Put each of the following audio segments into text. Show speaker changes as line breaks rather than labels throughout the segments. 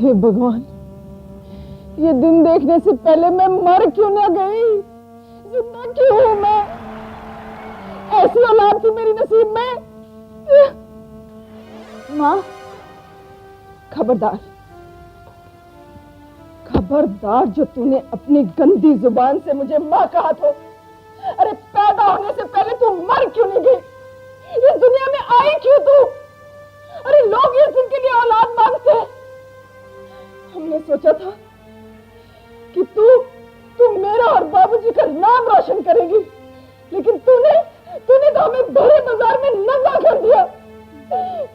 हे भगवान, ये दिन देखने से पहले मैं मर क्यों ना गई? जिंदा क्यों हूं मैं? ऐसी औलाद थी मेरी नसीब में। माँ, खबरदार खबरदार, जो तूने अपनी गंदी जुबान से मुझे माँ कहा तो। अरे पैदा होने से पहले तू मर क्यों नहीं गई? इस दुनिया में आई क्यों तू? अरे लोग इस दिन के लिए औलाद मांगते हैं। हमने सोचा था कि तू मेरा और बाबूजी का नाम रोशन करेगी, लेकिन तूने तो हमें भरे बाजार में नंगा कर दिया।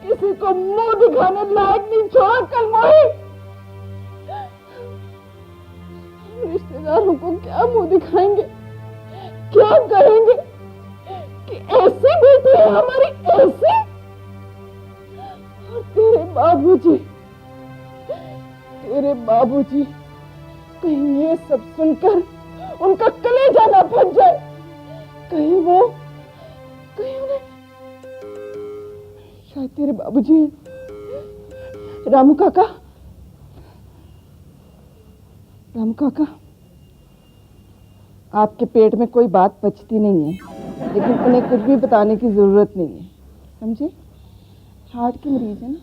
किसी को मुंह दिखाने लायक नहीं छोड़ा कल मोही। रिश्तेदारों को क्या मुंह दिखाएंगे, क्या कहेंगे कि ऐसी बेटी है हमारी, ऐसी? और तेरे बाबूजी कहीं ये सब सुनकर उनका कलेजा ना फट जाए। कहीं उन्हें, शायद तेरे बाबूजी हैं। रामू काका, आपके पेट में कोई बात पचती नहीं है, लेकिन उन्हें कुछ भी बताने की जरूरत नहीं है, समझे? हार्ट की मरीज है ना।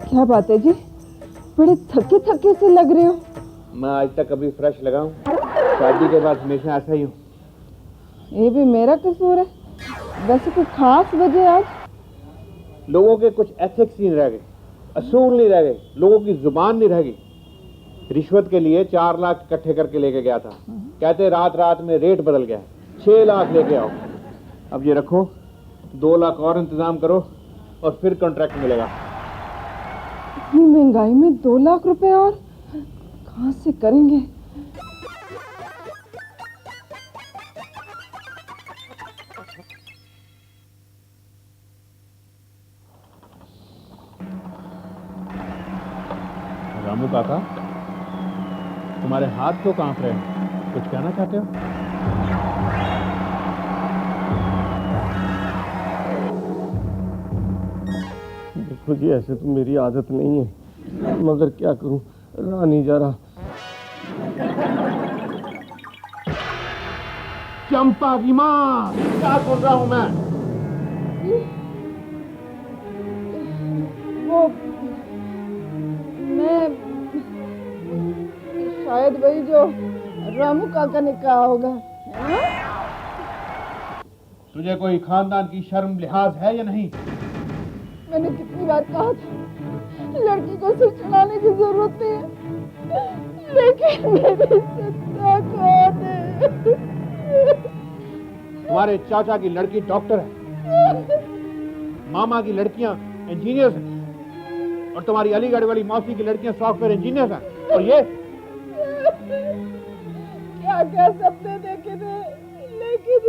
क्या बात है जी, बड़े थके से लग रहे हो।
मैं आज तक कभी फ्रेश लगा हूँ? शादी के बाद हमेशा ऐसा ही हूँ।
ये भी मेरा कसूर है? वैसे कोई खास वजह आज?
लोगों के कुछ एथिक्स नहीं रह गए, असूल नहीं रह गए, लोगों की जुबान नहीं रह गई। रिश्वत के लिए 4 लाख इकट्ठे करके लेके गया था, कहते रात में रेट बदल गया, 6 लाख लेके आओ। अब ये रखो, 2 लाख और इंतजाम करो और फिर कॉन्ट्रैक्ट मिलेगा।
इतनी महंगाई में 2 लाख रुपए और कहां से करेंगे?
रामू काका, तुम्हारे हाथ क्यों कांप रहे हैं? कुछ कहना चाहते हो?
देखो जी, ऐसे तो मेरी आदत नहीं है, मगर क्या करूं, रहा नहीं जा रहा।
चंपा की मां, क्या सुन रहा हूं मैं?
वो मैं शायद वही जो रामू काका ने कहा होगा, है ना?
तुझे कोई खानदान की शर्म लिहाज है या नहीं?
मैंने कितनी बार कहा था, लड़की को सिर चढ़ाने की जरूरत नहीं है, लेकिन मेरी सत्ता कौन है?
तुम्हारे चाचा की लड़की डॉक्टर है, मामा की लड़कियां इंजीनियर्स हैं, और तुम्हारी अलीगढ़ वाली मौसी की लड़कियां सॉफ्टवेयर इंजीनियर्स हैं। और ये
क्या सपने देखे थे, लेकिन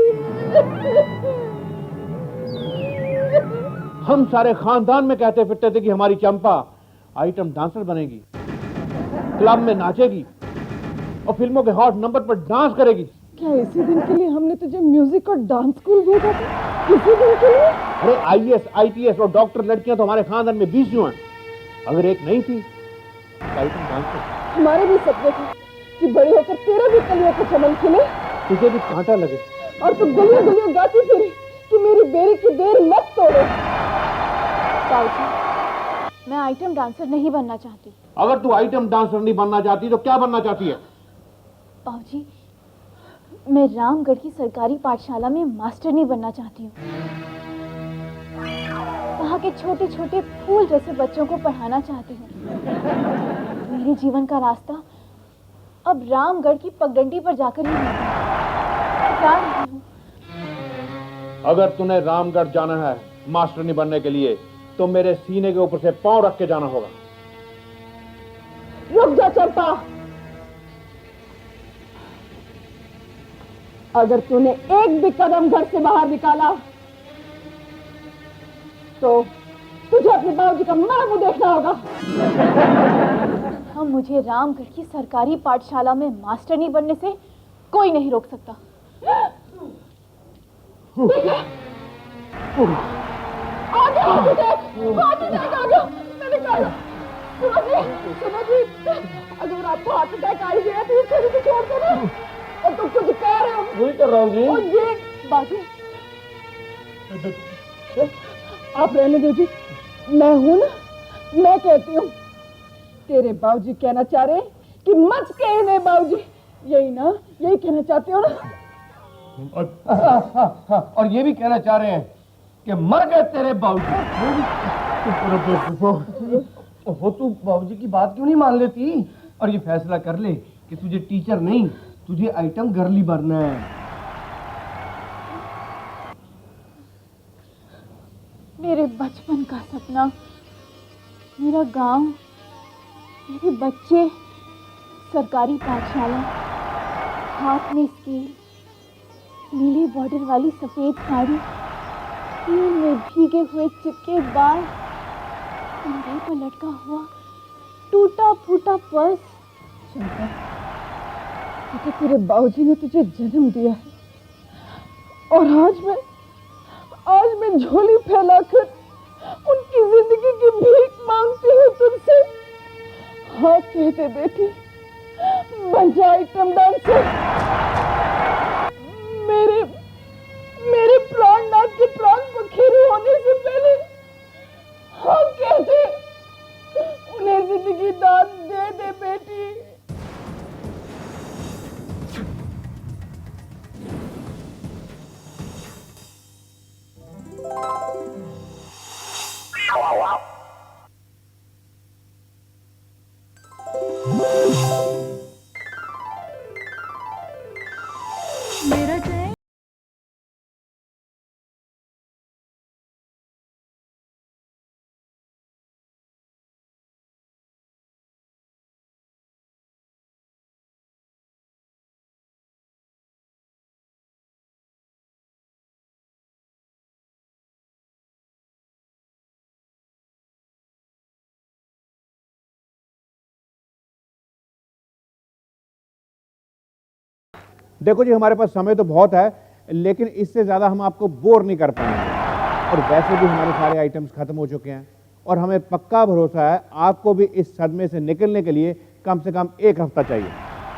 हम सारे खानदान में कहते फिरते थे कि हमारी चंपा आइटम डांसर बनेगी, क्लब में नाचेगी और फिल्मों के हॉट नंबर पर डांस करेगी।
क्या इसी दिन के लिए हमने तुझे म्यूजिक और डांस स्कूल भेजा था? इसी दिन के लिए?
अरे आईएएस, आईपीएस और डॉक्टर लड़कियां तो हमारे खानदान में 20 हैं, अगर एक नहीं थी तो आइटम डांसर।
हमारे भी सपने थे कि बड़े होकर तेरा भी कलियों को चमन खिले,
तुझे भी कांटा लगे,
और तू गलियों गाती फिरी कि मेरी बेरी की बेर मत तोड़ो।
ताऊजी, मैं आइटम डांसर नहीं बनना चाहती।
अगर तू आइटम डांसर नहीं बनना चाहती तो क्या बनना चाहती है?
बाबूजी, मैं रामगढ़ की सरकारी पाठशाला में मास्टरनी बनना चाहती हूँ। वहाँ के छोटे छोटे फूल जैसे बच्चों को पढ़ाना चाहती हूँ। मेरे जीवन का रास्ता अब रामगढ़ की पगडंडी पर जाकर ही जा रही हूँ।
अगर तूने रामगढ़ जाना है मास्टरनी बनने के लिए तो मेरे सीने के ऊपर से पांव रख के जाना होगा।
रुक जा चंपा, अगर तूने एक भी कदम घर से बाहर निकाला तो तुझे अपने बाबूजी का मरा मुंह देखना होगा।
हम मुझे रामगढ़ की सरकारी पाठशाला में मास्टरनी बनने से कोई नहीं रोक सकता।
आगे देख, मैंने कहा सुनो जी, अगर आपको हार्ट अटैक आई गया तो ये छड़ी को छोड़ दो ना। और तुम कुछ कह रहे हो?
वही कर रहा हूँ जी।
और ये बाजी आप रहने दो जी, मैं हूं ना, मैं कहती हूँ। तेरे बाबूजी कहना चाह रहे कि मच के नहीं बाबूजी, यही ना, यही कहना चाहते हो ना?
और ये भी कहना चाह रहे हैं कि मर गए तेरे बाबूजी। वो तू बाबूजी की बात क्यों नहीं मान लेती और ये फैसला कर ले कि तुझे टीचर नहीं, तुझे आइटम गर्ली बनना है।
मेरे बचपन का सपना, मेरा गांव, मेरे बच्चे, सरकारी पाठशाला, हाथ में स्केल, नीले बॉर्डर वाली सफेद साड़ी, स्कूल में भीगे हुए चिपके बाल, कंधे पर लटका हुआ टूटा फूटा पर्स।
चंपा, क्योंकि तेरे बाबूजी ने तुझे जन्म दिया है और आज मैं झोली फैलाकर उनकी जिंदगी की भीख मांगती हूँ तुझसे। हाँ कहते बेटी, बन जा आइटम डांसर। मेरे प्राणनाथ के प्राण पखेरु होने से पहले हाँ कहते, उन्हें जिंदगी दान दे दे बेटी।
मेरा जय
देखो जी, हमारे पास समय तो बहुत है, लेकिन इससे ज़्यादा हम आपको बोर नहीं कर पाएंगे। और वैसे भी हमारे सारे आइटम्स खत्म हो चुके हैं और हमें पक्का भरोसा है आपको भी इस सदमे से निकलने के लिए कम से कम 1 हफ्ता चाहिए।